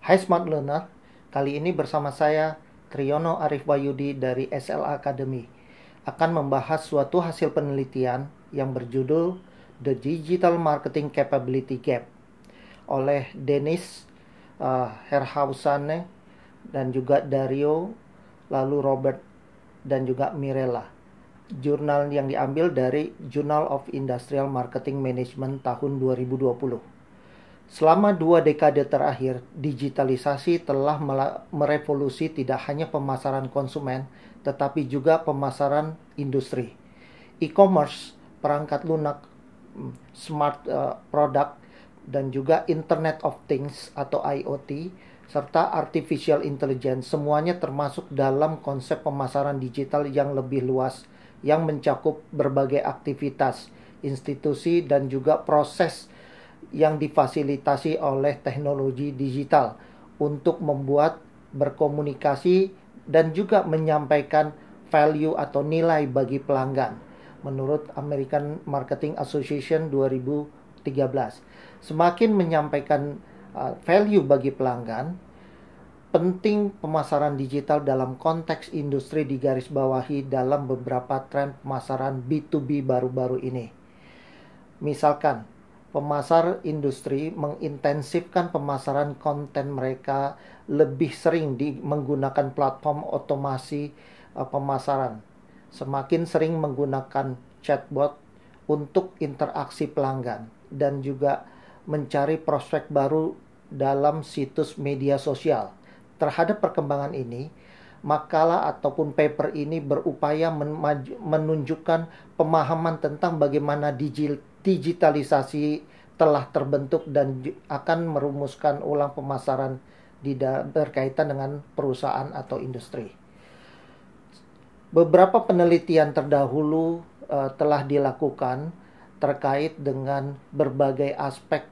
Hai Smart Learner, kali ini bersama saya Triyono Arif Wahyudi dari SLA Academy akan membahas suatu hasil penelitian yang berjudul The Digital Marketing Capability Gap oleh Dennis Herhausane dan juga Dario, lalu Robert dan juga Mirella. Jurnal yang diambil dari Journal of Industrial Marketing Management tahun 2020. Selama 2 dekade terakhir, digitalisasi telah merevolusi tidak hanya pemasaran konsumen, tetapi juga pemasaran industri. E-commerce, perangkat lunak, smart product, dan juga Internet of Things atau IoT, serta Artificial Intelligence, semuanya termasuk dalam konsep pemasaran digital yang lebih luas, yang mencakup berbagai aktivitas, institusi, dan juga proses yang difasilitasi oleh teknologi digital untuk membuat, berkomunikasi, dan juga menyampaikan value atau nilai bagi pelanggan menurut American Marketing Association 2013. Semakin menyampaikan value bagi pelanggan, penting pemasaran digital dalam konteks industri digarisbawahi dalam beberapa tren pemasaran B2B baru-baru ini. Misalkan, pemasar industri mengintensifkan pemasaran konten mereka lebih sering menggunakan platform otomasi pemasaran. Semakin sering menggunakan chatbot untuk interaksi pelanggan dan juga mencari prospek baru dalam situs media sosial. Terhadap perkembangan ini, makalah ataupun paper ini berupaya menunjukkan pemahaman tentang bagaimana digitalisasi telah terbentuk dan akan merumuskan ulang pemasaran berkaitan dengan perusahaan atau industri. Beberapa penelitian terdahulu telah dilakukan terkait dengan berbagai aspek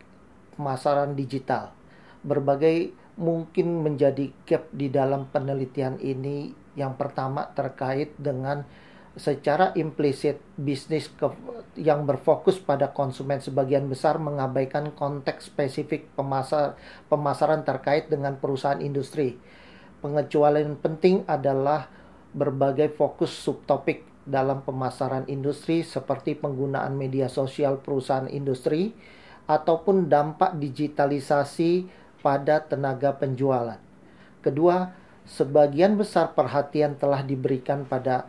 pemasaran digital. Berbagai mungkin menjadi gap di dalam penelitian ini. Yang pertama terkait dengan secara implisit bisnis yang berfokus pada konsumen sebagian besar mengabaikan konteks spesifik pemasaran terkait dengan perusahaan industri. Pengecualian penting adalah berbagai fokus subtopik dalam pemasaran industri seperti penggunaan media sosial perusahaan industri ataupun dampak digitalisasi pada tenaga penjualan. Kedua, sebagian besar perhatian telah diberikan pada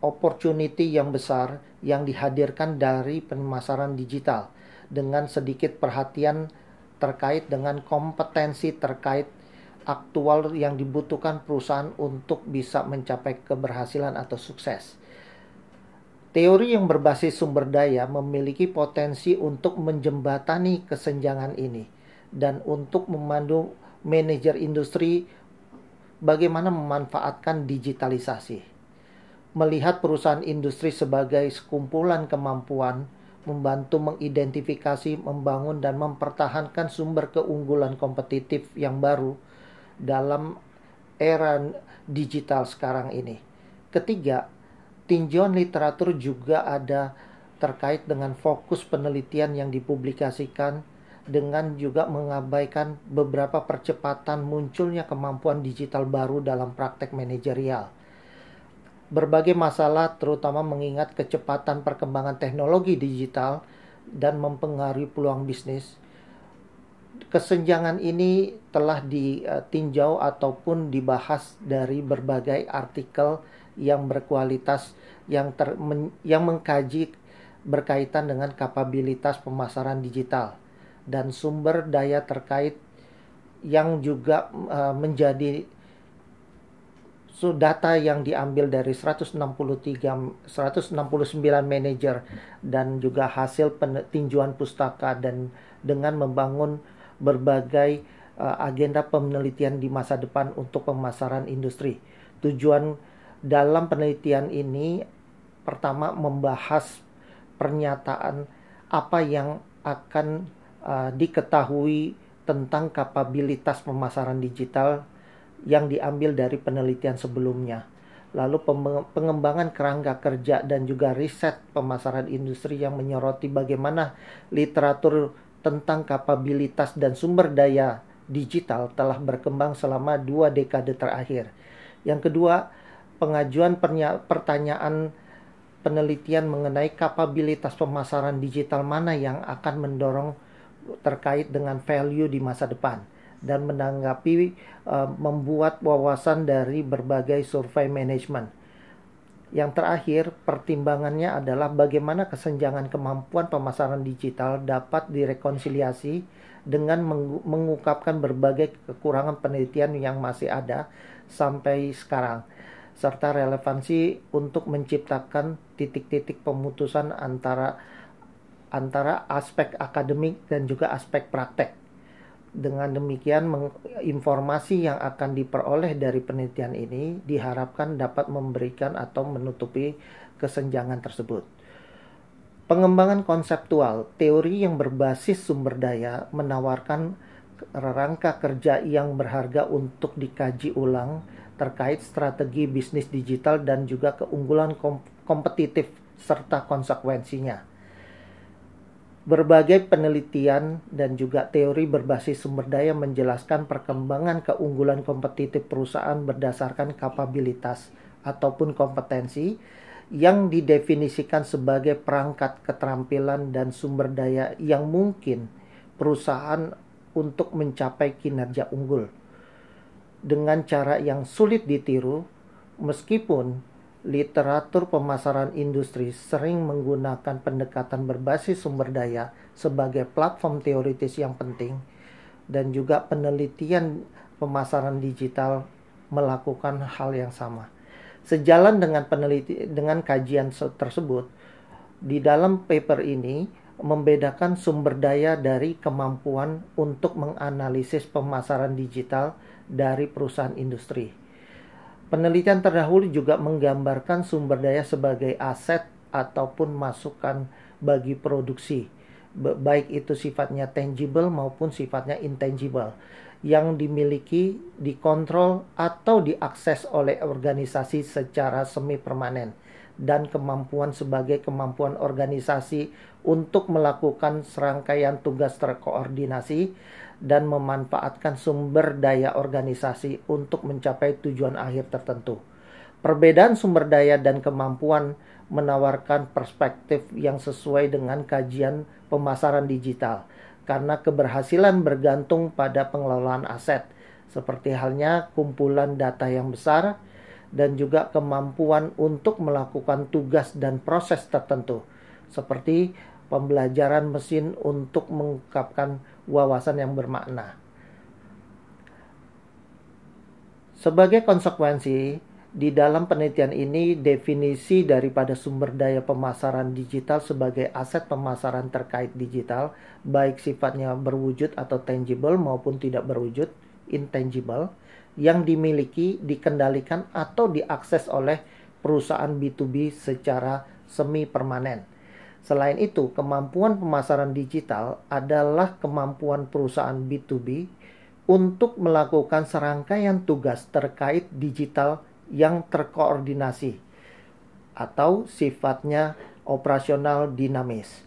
opportunity yang besar yang dihadirkan dari pemasaran digital, dengan sedikit perhatian terkait dengan kompetensi terkait aktual yang dibutuhkan perusahaan untuk bisa mencapai keberhasilan atau sukses. Teori yang berbasis sumber daya memiliki potensi untuk menjembatani kesenjangan ini dan untuk memandu manajer industri bagaimana memanfaatkan digitalisasi. Melihat perusahaan industri sebagai sekumpulan kemampuan, membantu mengidentifikasi, membangun, dan mempertahankan sumber keunggulan kompetitif yang baru dalam era digital sekarang ini. Ketiga, tinjauan literatur juga ada terkait dengan fokus penelitian yang dipublikasikan dengan juga mengabaikan beberapa percepatan munculnya kemampuan digital baru dalam praktek manajerial. Berbagai masalah terutama mengingat kecepatan perkembangan teknologi digital dan mempengaruhi peluang bisnis. Kesenjangan ini telah ditinjau ataupun dibahas dari berbagai artikel yang berkualitas yang mengkaji berkaitan dengan kapabilitas pemasaran digital dan sumber daya terkait yang juga menjadi data yang diambil dari 169 manajer dan juga hasil tinjauan pustaka dan dengan membangun berbagai agenda penelitian di masa depan untuk pemasaran industri. Tujuan dalam penelitian ini pertama membahas pernyataan apa yang akan diketahui tentang kapabilitas pemasaran digital yang diambil dari penelitian sebelumnya. Lalu pengembangan kerangka kerja dan juga riset pemasaran industri yang menyoroti bagaimana literatur tentang kapabilitas dan sumber daya digital telah berkembang selama 2 dekade terakhir. Yang kedua, pengajuan pertanyaan penelitian mengenai kapabilitas pemasaran digital mana yang akan mendorong terkait dengan value di masa depan, dan menanggapi membuat wawasan dari berbagai survei manajemen. Yang terakhir, pertimbangannya adalah bagaimana kesenjangan kemampuan pemasaran digital dapat direkonsiliasi dengan mengungkapkan berbagai kekurangan penelitian yang masih ada sampai sekarang, serta relevansi untuk menciptakan titik-titik pemutusan antara aspek akademik dan juga aspek praktek. Dengan demikian, informasi yang akan diperoleh dari penelitian ini diharapkan dapat memberikan atau menutupi kesenjangan tersebut. Pengembangan konseptual, teori yang berbasis sumber daya menawarkan rangka kerja yang berharga untuk dikaji ulang terkait strategi bisnis digital dan juga keunggulan kompetitif serta konsekuensinya. Berbagai penelitian dan juga teori berbasis sumber daya menjelaskan perkembangan keunggulan kompetitif perusahaan berdasarkan kapabilitas ataupun kompetensi yang didefinisikan sebagai perangkat keterampilan dan sumber daya yang mungkin perusahaan untuk mencapai kinerja unggul. Dengan cara yang sulit ditiru, meskipun literatur pemasaran industri sering menggunakan pendekatan berbasis sumber daya sebagai platform teoritis yang penting, dan juga penelitian pemasaran digital melakukan hal yang sama. Sejalan dengan kajian tersebut, di dalam paper ini membedakan sumber daya dari kemampuan untuk menganalisis pemasaran digital dari perusahaan industri. Penelitian terdahulu juga menggambarkan sumber daya sebagai aset ataupun masukan bagi produksi, baik itu sifatnya tangible maupun sifatnya intangible, yang dimiliki, dikontrol, atau diakses oleh organisasi secara semi permanen, dan kemampuan sebagai kemampuan organisasi untuk melakukan serangkaian tugas terkoordinasi dan memanfaatkan sumber daya organisasi untuk mencapai tujuan akhir tertentu. Perbedaan sumber daya dan kemampuan menawarkan perspektif yang sesuai dengan kajian pemasaran digital, karena keberhasilan bergantung pada pengelolaan aset, seperti halnya kumpulan data yang besar, dan juga kemampuan untuk melakukan tugas dan proses tertentu, seperti pembelajaran mesin untuk mengungkapkan wawasan yang bermakna. Sebagai konsekuensi, di dalam penelitian ini definisi daripada sumber daya pemasaran digital sebagai aset pemasaran terkait digital, baik sifatnya berwujud atau tangible maupun tidak berwujud, intangible, yang dimiliki, dikendalikan, atau diakses oleh perusahaan B2B secara semi permanen. Selain itu, kemampuan pemasaran digital adalah kemampuan perusahaan B2B untuk melakukan serangkaian tugas terkait digital yang terkoordinasi atau sifatnya operasional dinamis.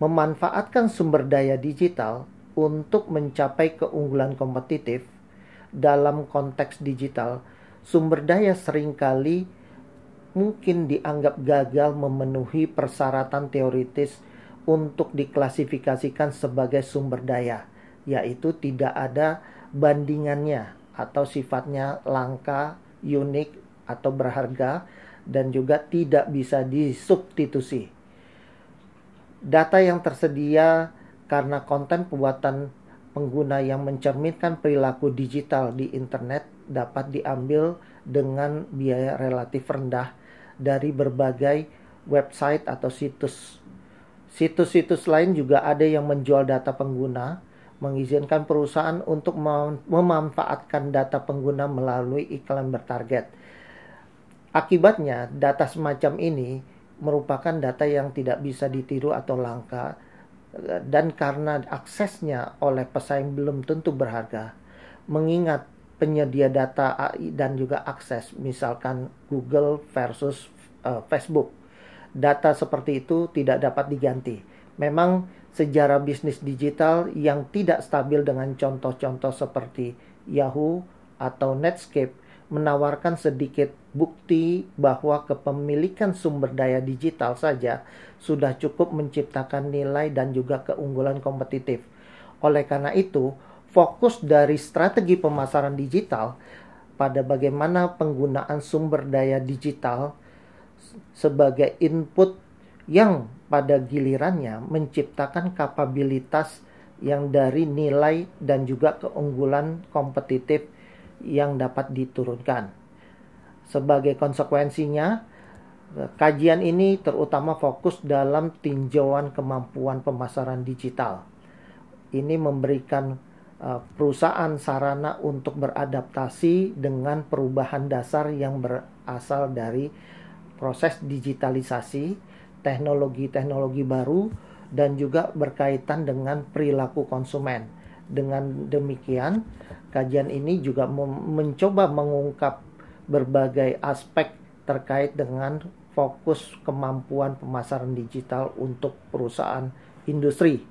Memanfaatkan sumber daya digital untuk mencapai keunggulan kompetitif. Dalam konteks digital, sumber daya seringkali mungkin dianggap gagal memenuhi persyaratan teoritis untuk diklasifikasikan sebagai sumber daya, yaitu tidak ada bandingannya atau sifatnya langka, unik, atau berharga, dan juga tidak bisa disubstitusi. Data yang tersedia karena konten buatan pengguna yang mencerminkan perilaku digital di internet dapat diambil dengan biaya relatif rendah dari berbagai website atau situs. Situs-situs lain juga ada yang menjual data pengguna, mengizinkan perusahaan untuk memanfaatkan data pengguna melalui iklan bertarget. Akibatnya, data semacam ini merupakan data yang tidak bisa ditiru atau langka, dan karena aksesnya oleh pesaing belum tentu berharga. Mengingat penyedia data AI dan juga akses, misalkan Google versus Facebook, data seperti itu tidak dapat diganti. Memang sejarah bisnis digital yang tidak stabil dengan contoh-contoh seperti Yahoo atau Netscape menawarkan sedikit bukti bahwa kepemilikan sumber daya digital saja sudah cukup menciptakan nilai dan juga keunggulan kompetitif. Oleh karena itu, fokus dari strategi pemasaran digital pada bagaimana penggunaan sumber daya digital sebagai input yang pada gilirannya menciptakan kapabilitas yang dari nilai dan juga keunggulan kompetitif yang dapat diturunkan. Sebagai konsekuensinya, kajian ini terutama fokus dalam tinjauan kemampuan pemasaran digital. Ini memberikan perusahaan sarana untuk beradaptasi dengan perubahan dasar yang berasal dari proses digitalisasi, teknologi-teknologi baru, dan juga berkaitan dengan perilaku konsumen. Dengan demikian, kajian ini juga mencoba mengungkap berbagai aspek terkait dengan fokus kemampuan pemasaran digital untuk perusahaan industri.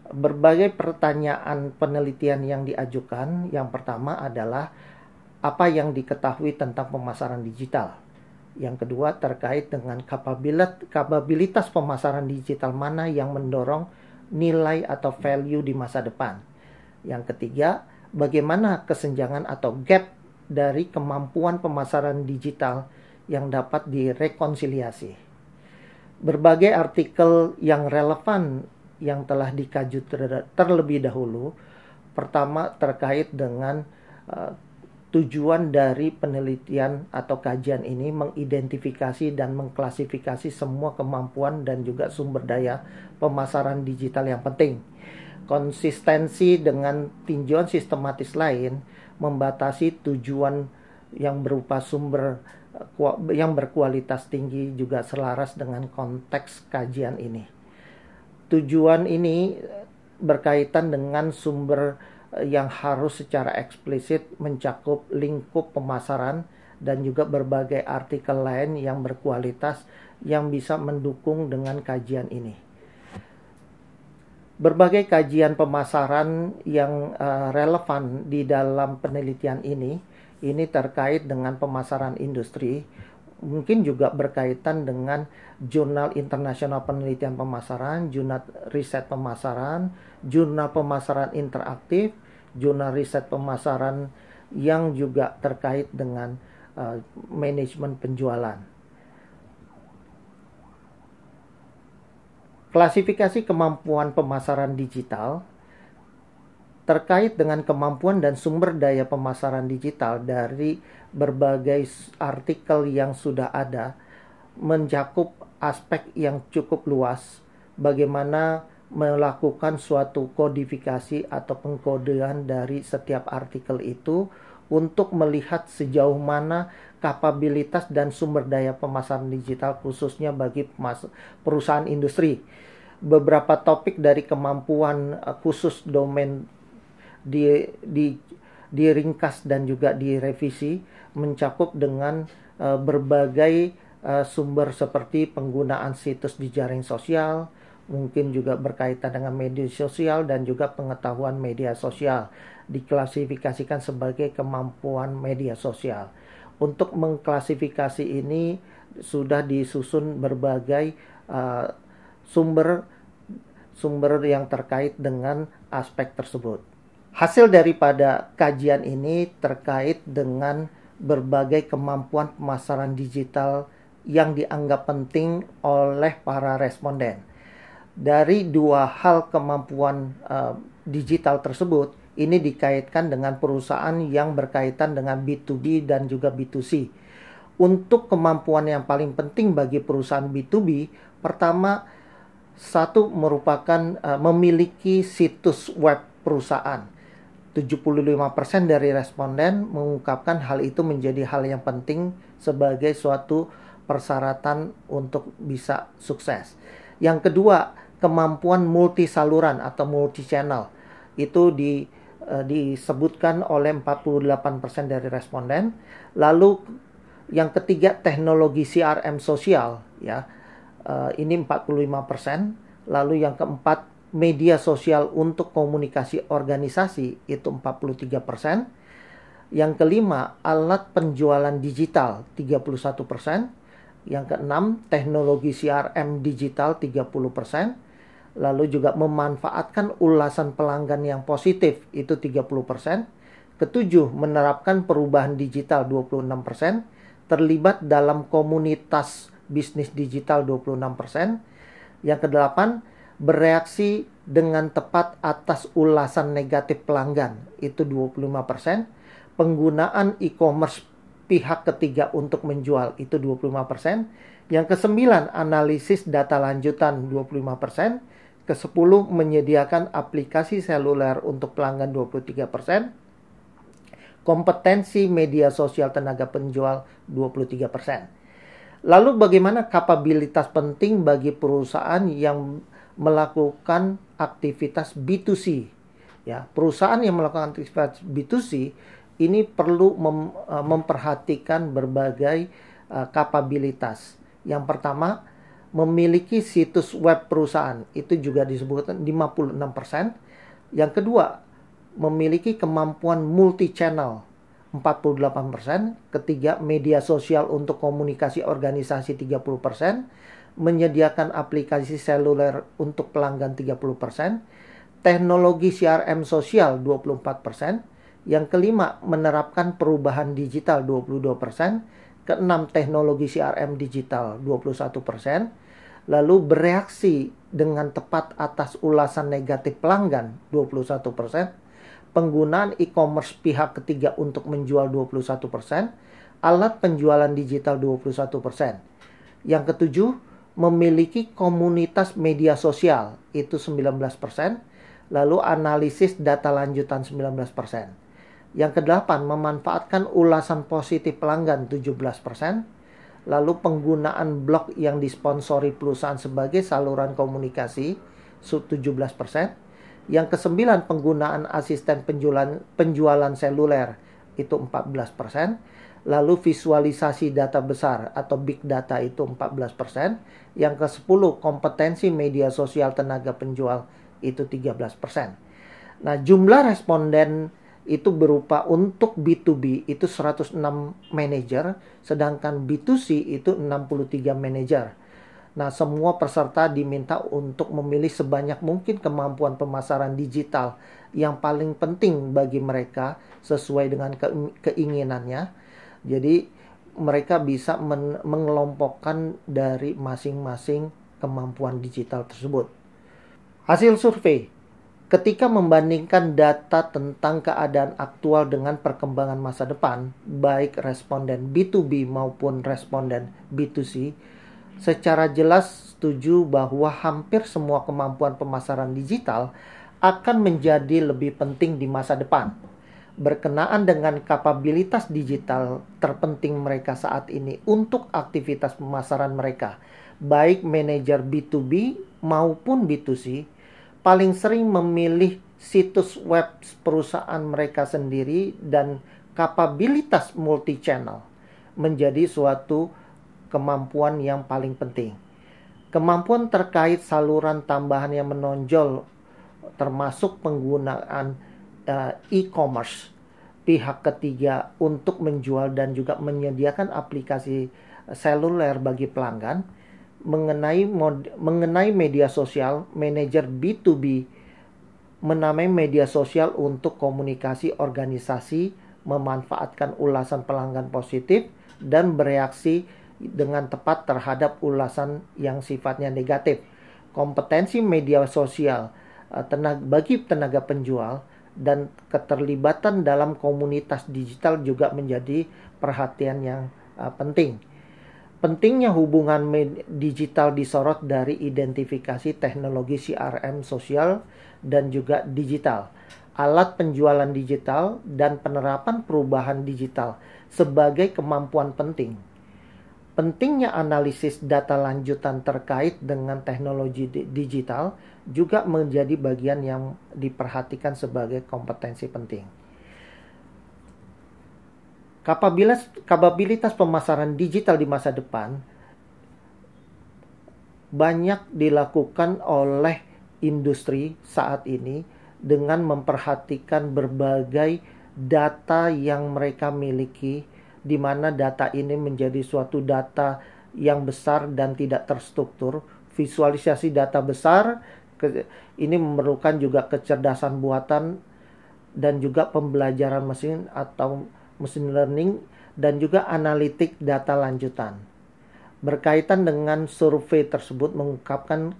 Berbagai pertanyaan penelitian yang diajukan, yang pertama adalah apa yang diketahui tentang pemasaran digital. Yang kedua terkait dengan kapabilitas pemasaran digital mana yang mendorong nilai atau value di masa depan. Yang ketiga, bagaimana kesenjangan atau gap dari kemampuan pemasaran digital yang dapat direkonsiliasi. Berbagai artikel yang relevan yang telah dikaji terlebih dahulu, pertama terkait dengan tujuan dari penelitian atau kajian ini mengidentifikasi dan mengklasifikasi semua kemampuan dan juga sumber daya pemasaran digital yang penting. Konsistensi dengan tinjauan sistematis lain membatasi tujuan yang berupa sumber yang berkualitas tinggi juga selaras dengan konteks kajian ini. Tujuan ini berkaitan dengan sumber yang harus secara eksplisit mencakup lingkup pemasaran dan juga berbagai artikel lain yang berkualitas yang bisa mendukung dengan kajian ini. Berbagai kajian pemasaran yang relevan di dalam penelitian ini terkait dengan pemasaran industri, mungkin juga berkaitan dengan Jurnal Internasional Penelitian Pemasaran, Jurnal Riset Pemasaran, Jurnal Pemasaran Interaktif, Jurnal Riset Pemasaran yang juga terkait dengan manajemen penjualan. Klasifikasi kemampuan pemasaran digital terkait dengan kemampuan dan sumber daya pemasaran digital dari berbagai artikel yang sudah ada mencakup aspek yang cukup luas, bagaimana melakukan suatu kodifikasi atau pengkodean dari setiap artikel itu untuk melihat sejauh mana kapabilitas dan sumber daya pemasaran digital khususnya bagi perusahaan industri. Beberapa topik dari kemampuan khusus domain diringkas dan juga direvisi mencakup dengan berbagai sumber seperti penggunaan situs di jaring sosial, mungkin juga berkaitan dengan media sosial dan juga pengetahuan media sosial diklasifikasikan sebagai kemampuan media sosial. Untuk mengklasifikasi ini sudah disusun berbagai sumber yang terkait dengan aspek tersebut. Hasil daripada kajian ini terkait dengan berbagai kemampuan pemasaran digital yang dianggap penting oleh para responden. Dari dua hal kemampuan digital tersebut, ini dikaitkan dengan perusahaan yang berkaitan dengan B2B dan juga B2C. Untuk kemampuan yang paling penting bagi perusahaan B2B, pertama, satu merupakan memiliki situs web perusahaan. 75% dari responden mengungkapkan hal itu menjadi hal yang penting sebagai suatu persyaratan untuk bisa sukses. Yang kedua, kemampuan multi saluran atau multi channel. Itu disebutkan oleh 48% dari responden. Lalu yang ketiga, teknologi CRM sosial, ya. Ini 45%. Lalu yang keempat, media sosial untuk komunikasi organisasi itu 43%. Yang kelima, alat penjualan digital 31%. Yang keenam, teknologi CRM digital 30%. Lalu juga memanfaatkan ulasan pelanggan yang positif itu 30%. Ketujuh, menerapkan perubahan digital 26%. Terlibat dalam komunitas bisnis digital 26%. Yang kedelapan, bereaksi dengan tepat atas ulasan negatif pelanggan itu 25%. Penggunaan e-commerce pihak ketiga untuk menjual itu 25%. Yang kesembilan, analisis data lanjutan 25%. Kesepuluh, menyediakan aplikasi seluler untuk pelanggan 23%. Kompetensi media sosial tenaga penjual 23%. Lalu bagaimana kapabilitas penting bagi perusahaan yang melakukan aktivitas B2C? Ya, perusahaan yang melakukan aktivitas B2C ini perlu memperhatikan berbagai kapabilitas. Yang pertama, memiliki situs web perusahaan, itu juga disebutkan 56%. Yang kedua, memiliki kemampuan multi-channel 48%. Ketiga, media sosial untuk komunikasi organisasi 30%. Menyediakan aplikasi seluler untuk pelanggan 30%. Teknologi CRM sosial 24%. Yang kelima, menerapkan perubahan digital 22%. Keenam, teknologi CRM digital 21%. Lalu bereaksi dengan tepat atas ulasan negatif pelanggan 21%. Penggunaan e-commerce pihak ketiga untuk menjual 21%. Alat penjualan digital 21%. Yang ketujuh, memiliki komunitas media sosial itu 19%. Lalu analisis data lanjutan 19%. Yang kedelapan, memanfaatkan ulasan positif pelanggan 17%. Lalu penggunaan blog yang disponsori perusahaan sebagai saluran komunikasi 17%. Yang kesembilan, penggunaan asisten penjualan seluler itu 14%. Lalu visualisasi data besar atau big data itu 14%. Yang kesepuluh, kompetensi media sosial tenaga penjual itu 13%. Nah, jumlah responden itu berupa untuk B2B itu 106 manajer, sedangkan B2C itu 63 manajer. Nah, semua peserta diminta untuk memilih sebanyak mungkin kemampuan pemasaran digital yang paling penting bagi mereka sesuai dengan keinginannya. Jadi, mereka bisa mengelompokkan dari masing-masing kemampuan digital tersebut. Hasil survei, ketika membandingkan data tentang keadaan aktual dengan perkembangan masa depan, baik responden B2B maupun responden B2C, secara jelas setuju bahwa hampir semua kemampuan pemasaran digital akan menjadi lebih penting di masa depan. Berkenaan dengan kapabilitas digital terpenting mereka saat ini untuk aktivitas pemasaran mereka, baik manajer B2B maupun B2C, paling sering memilih situs web perusahaan mereka sendiri dan kapabilitas multi-channel menjadi suatu kemampuan yang paling penting. Kemampuan terkait saluran tambahan yang menonjol termasuk penggunaan e-commerce pihak ketiga untuk menjual dan juga menyediakan aplikasi seluler bagi pelanggan. Mengenai media sosial, manajer B2B menamai media sosial untuk komunikasi organisasi, memanfaatkan ulasan pelanggan positif dan bereaksi dengan tepat terhadap ulasan yang sifatnya negatif. Kompetensi media sosial bagi tenaga penjual dan keterlibatan dalam komunitas digital juga menjadi perhatian yang penting. Pentingnya hubungan digital disorot dari identifikasi teknologi CRM sosial dan juga digital, alat penjualan digital, dan penerapan perubahan digital sebagai kemampuan penting. Pentingnya analisis data lanjutan terkait dengan teknologi digital juga menjadi bagian yang diperhatikan sebagai kompetensi penting. Kapabilitas pemasaran digital di masa depan banyak dilakukan oleh industri saat ini dengan memperhatikan berbagai data yang mereka miliki, di mana data ini menjadi suatu data yang besar dan tidak terstruktur. Visualisasi data besar ini memerlukan juga kecerdasan buatan dan juga pembelajaran mesin atau machine learning dan juga analitik data lanjutan. Berkaitan dengan survei tersebut mengungkapkan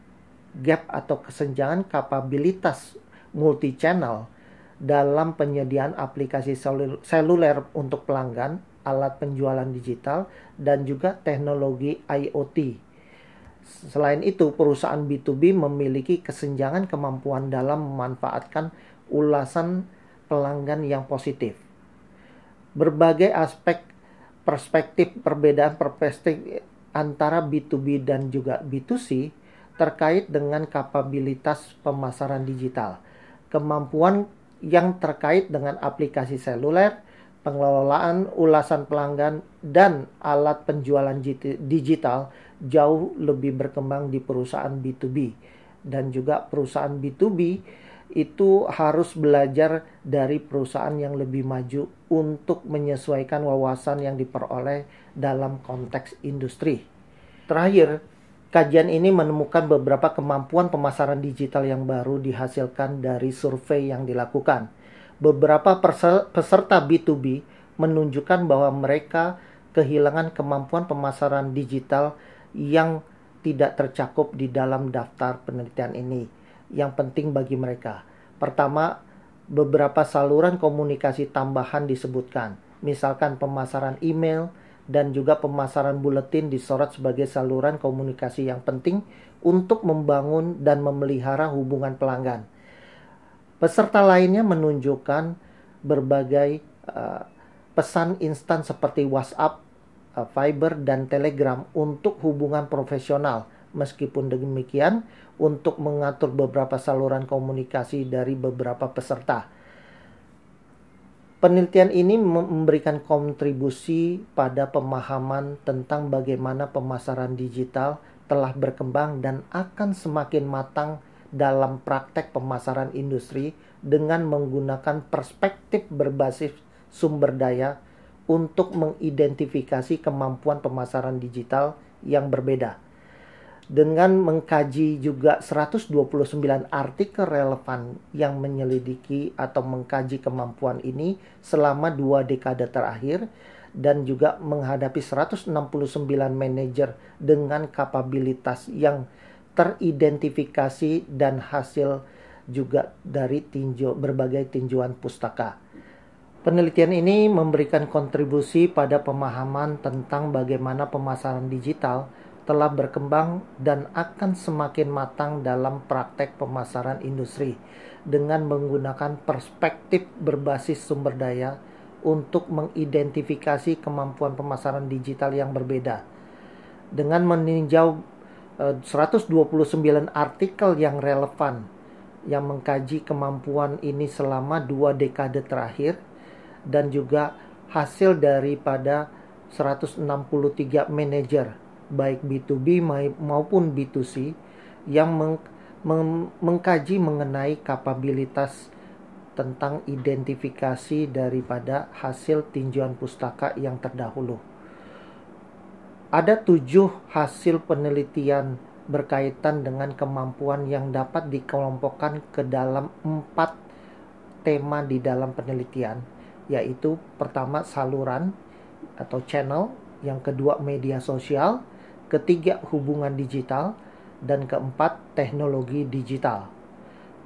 gap atau kesenjangan kapabilitas multi-channel dalam penyediaan aplikasi seluler untuk pelanggan, alat penjualan digital, dan juga teknologi IoT. Selain itu, perusahaan B2B memiliki kesenjangan kemampuan dalam memanfaatkan ulasan pelanggan yang positif. Berbagai aspek perbedaan perspektif antara B2B dan juga B2C terkait dengan kapabilitas pemasaran digital, kemampuan yang terkait dengan aplikasi seluler, pengelolaan ulasan pelanggan, dan alat penjualan digital jauh lebih berkembang di perusahaan B2B. Dan juga perusahaan B2B itu harus belajar dari perusahaan yang lebih maju untuk menyesuaikan wawasan yang diperoleh dalam konteks industri. Terakhir, kajian ini menemukan beberapa kemampuan pemasaran digital yang baru dihasilkan dari survei yang dilakukan. Beberapa peserta B2B menunjukkan bahwa mereka kehilangan kemampuan pemasaran digital yang tidak tercakup di dalam daftar penelitian ini yang penting bagi mereka. Pertama, beberapa saluran komunikasi tambahan disebutkan, misalkan pemasaran email dan juga pemasaran buletin disorot sebagai saluran komunikasi yang penting untuk membangun dan memelihara hubungan pelanggan. Peserta lainnya menunjukkan berbagai pesan instan seperti WhatsApp, Viber, dan Telegram untuk hubungan profesional. Meskipun demikian, untuk mengatur beberapa saluran komunikasi dari beberapa peserta. Penelitian ini memberikan kontribusi pada pemahaman tentang bagaimana pemasaran digital telah berkembang dan akan semakin matang dalam praktek pemasaran industri dengan menggunakan perspektif berbasis sumber daya untuk mengidentifikasi kemampuan pemasaran digital yang berbeda. Dengan mengkaji juga 129 artikel relevan yang menyelidiki atau mengkaji kemampuan ini selama 2 dekade terakhir, dan juga menghadapi 169 manajer dengan kapabilitas yang teridentifikasi dan hasil juga dari berbagai tinjauan pustaka. Penelitian ini memberikan kontribusi pada pemahaman tentang bagaimana pemasaran digital telah berkembang dan akan semakin matang dalam praktek pemasaran industri dengan menggunakan perspektif berbasis sumber daya untuk mengidentifikasi kemampuan pemasaran digital yang berbeda. Dengan meninjau 129 artikel yang relevan yang mengkaji kemampuan ini selama 2 dekade terakhir, dan juga hasil daripada 163 manajer baik B2B maupun B2C yang mengkaji mengenai kapabilitas tentang identifikasi daripada hasil tinjauan pustaka yang terdahulu. Ada 7 hasil penelitian berkaitan dengan kemampuan yang dapat dikelompokkan ke dalam 4 tema di dalam penelitian, yaitu pertama saluran atau channel, yang kedua media sosial, ketiga hubungan digital, dan keempat teknologi digital.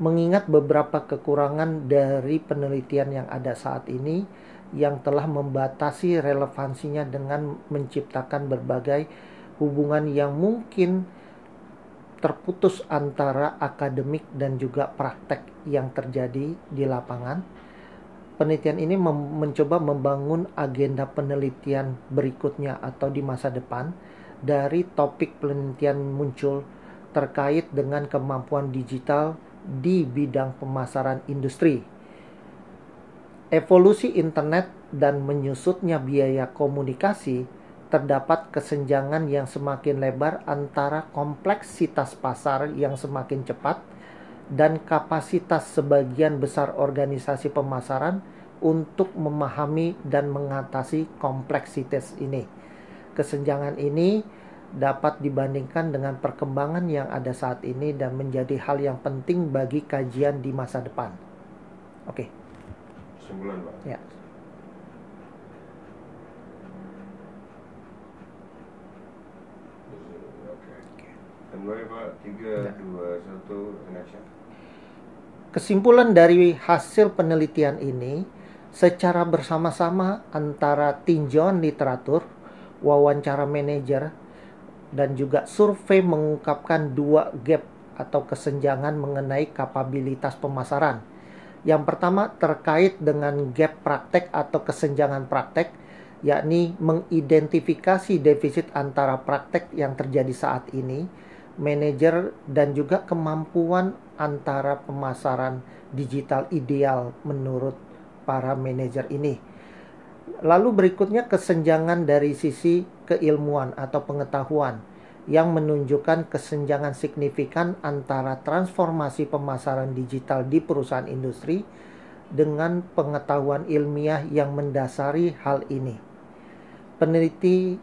Mengingat beberapa kekurangan dari penelitian yang ada saat ini yang telah membatasi relevansinya dengan menciptakan berbagai hubungan yang mungkin terputus antara akademik dan juga praktek yang terjadi di lapangan, penelitian ini mencoba membangun agenda penelitian berikutnya atau di masa depan dari topik penelitian muncul terkait dengan kemampuan digital di bidang pemasaran industri. Evolusi internet dan menyusutnya biaya komunikasi terdapat kesenjangan yang semakin lebar antara kompleksitas pasar yang semakin cepat dan kapasitas sebagian besar organisasi pemasaran untuk memahami dan mengatasi kompleksitas ini. Kesenjangan ini dapat dibandingkan dengan perkembangan yang ada saat ini dan menjadi hal yang penting bagi kajian di masa depan. Oke. Kesimpulan, Pak. Ya. Kembali, Pak. 3, 2, 1, action. Kesimpulan dari hasil penelitian ini, secara bersama-sama antara tinjauan literatur, wawancara manajer, dan juga survei mengungkapkan dua gap atau kesenjangan mengenai kapabilitas pemasaran. Yang pertama terkait dengan gap praktek atau kesenjangan praktek, yakni mengidentifikasi defisit antara praktek yang terjadi saat ini, manajer, dan juga kemampuan antara pemasaran digital ideal menurut para manajer ini. Lalu berikutnya kesenjangan dari sisi keilmuan atau pengetahuan yang menunjukkan kesenjangan signifikan antara transformasi pemasaran digital di perusahaan industri dengan pengetahuan ilmiah yang mendasari hal ini. Peneliti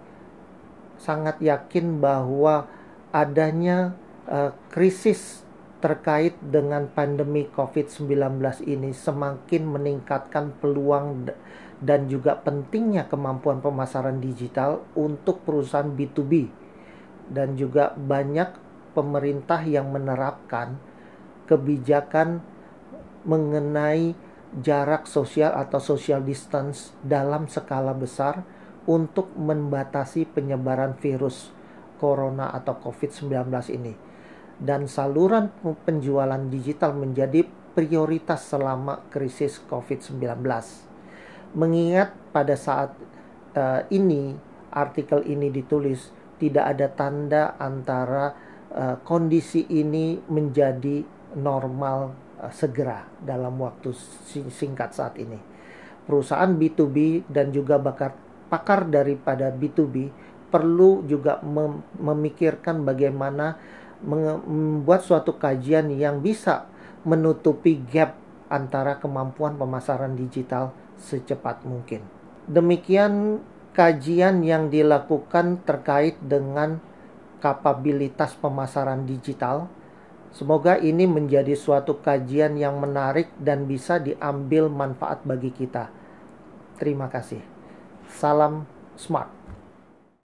sangat yakin bahwa adanya krisis terkait dengan pandemi COVID-19 ini semakin meningkatkan peluang dan juga pentingnya kemampuan pemasaran digital untuk perusahaan B2B, dan juga banyak pemerintah yang menerapkan kebijakan mengenai jarak sosial atau social distance dalam skala besar untuk membatasi penyebaran virus corona atau COVID-19 ini. Dan saluran penjualan digital menjadi prioritas selama krisis COVID-19. Mengingat pada saat ini artikel ini ditulis, tidak ada tanda antara kondisi ini menjadi normal segera dalam waktu singkat saat ini. Perusahaan B2B dan juga pakar daripada B2B perlu juga memikirkan bagaimana membuat suatu kajian yang bisa menutupi gap antara kemampuan pemasaran digital secepat mungkin. Demikian kajian yang dilakukan terkait dengan kapabilitas pemasaran digital. Semoga ini menjadi suatu kajian yang menarik dan bisa diambil manfaat bagi kita. Terima kasih. Salam smart.